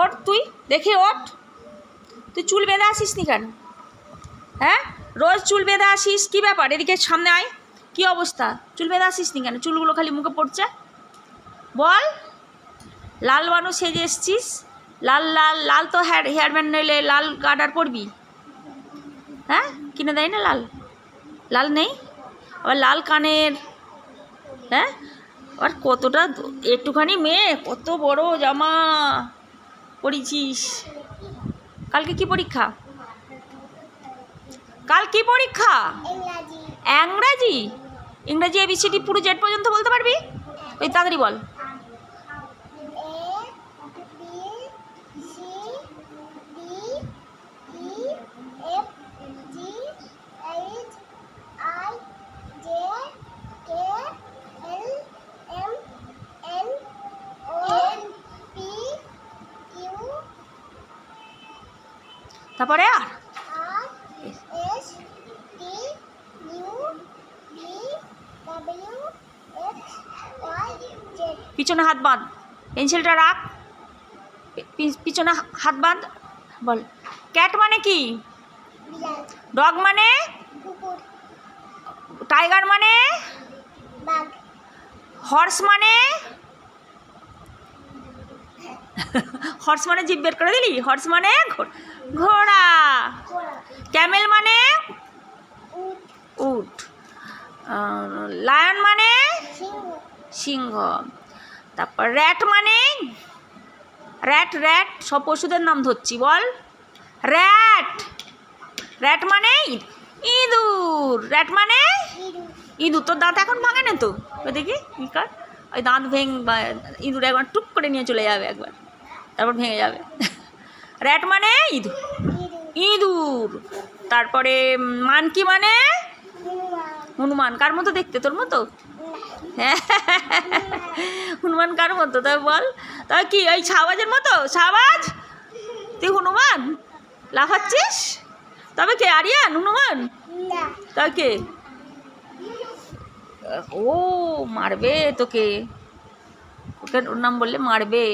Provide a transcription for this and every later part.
ওঠ তুই, দেখি ওঠ। তুই চুল বেঁধে আসিস নি কেন? হ্যাঁ, রোজ চুল বেঁধে আসিস, কী ব্যাপার? এদিকে সামনে আয়, কী অবস্থা? চুল বেঁধে আসিস নি কেন? চুলগুলো খালি মুখে পড়ছে, বল। লাল মানুষ সেজে এসছিস, লাল লাল লাল তো হেয়ার ব্যান্ড নইলে লাল গার্ডার পরবি। হ্যাঁ, কিনে দেয় না লাল? লাল নেই, আবার লাল কানের। হ্যাঁ, আর কতটা একটুখানি মেয়ে, কত বড় জামা পরেছিস। কালকে কি পরীক্ষা? কাল কি পরীক্ষা? ইংরাজি। ইংরাজি ABCD পুরো জেড পর্যন্ত বলতে পারবি? ওই তাড়াতাড়ি বল। তারপরে আর পিছনে হাত বাঁধ, পেন্সিলটা রাখ, পিছনে হাত বাঁধ। বল। ক্যাট মানে কি? ডগ মানে? টাইগার মানে? হর্স মানে? হর্স মানে জিভ বের করে দিলি। হর্স মানে ঘোড়া। ক্যামেল মানে? উট। লায়ন মানে? সিংহ। তারপর র্যাট মানে? র্যাট র্যাট সব পশুদের নাম ধরছি, বল। র্যাট। র্যাট মানে ইঁদুর। র্যাট মানে ইঁদুর। তোর দাঁত এখন ভাঙে না তো? ওই দেখি কি কর, ওই দাঁত ইঁদুর একবার টুক করে নিয়ে চলে যাবে একবার, তারপর ভেঙে যাবে। র্যাট মানে ইঁদুর, ইঁদুর। তারপরে মানকি মানে? হনুমান। কার মতো দেখতে? তোর মতো? হ্যাঁ, হনুমান কার মতো? তাই বল। তাই কি ওই শাহবাজের মতো? শাহবাজ তুই হনুমান লাফাচ্ছিস? তবে কে আরিয়ান হনুমান? তাই কে? ও মারবে তোকে, ওকে ওর নাম বললে মারবে।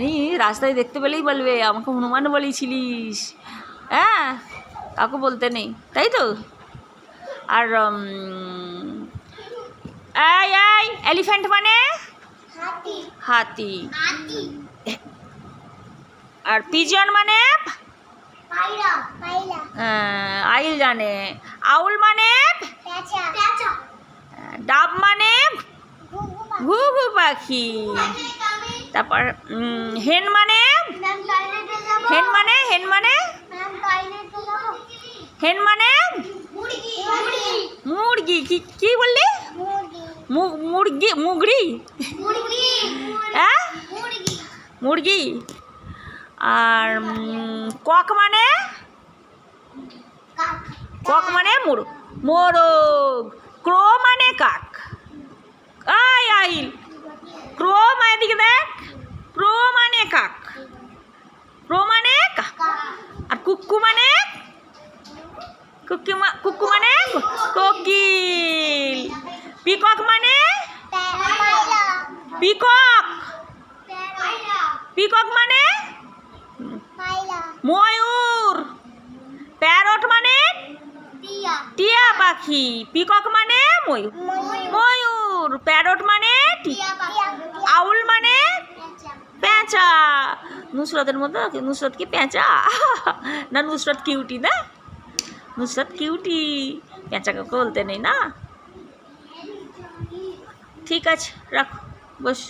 এই রাস্তায় দেখতে পেলেই বলবে আমাকে হনুমান বলেছিলিস। হ্যাঁ, কাউকে বলতে নেই, তাই তো। আর এই এই এলিফ্যান্ট মানে? হাতি। আর পিজন মানে? আইল জানে। আউল মানে? ডাব মানে? ঘুঘু পাখি। তারপর হেন মানে? হেন মানে? হেন মানে? হেন মানে? মুরগি। কি বললি? মুরগি। মুগরি। হ্যাঁ, মুরগি। আর কক মানে? কক মানে মোরগ। ক্রো মানে কাক। আইল ক্রো মানে দিকে দেখ, ক্রো মানে কাক। ক্রো মানে কাক। আর কুক্কু মানে? কুক্কু মানে কোকিল। পিকক মানে? পিকক। পিকক মানে ময়ূর। প্যারট মানে? টিয়া পাখি। পিকক মানে ময়ূর। প্যারট মানে? আউল মানে? পেঁচা। নুসরতের মতো। নুসরত কি পেঁচা? না, নুসরত কিউটি না? নুসরত কিউটি, পেঁচা কাউকে বলতে নেই না। ঠিক আছে, রাখো, বস।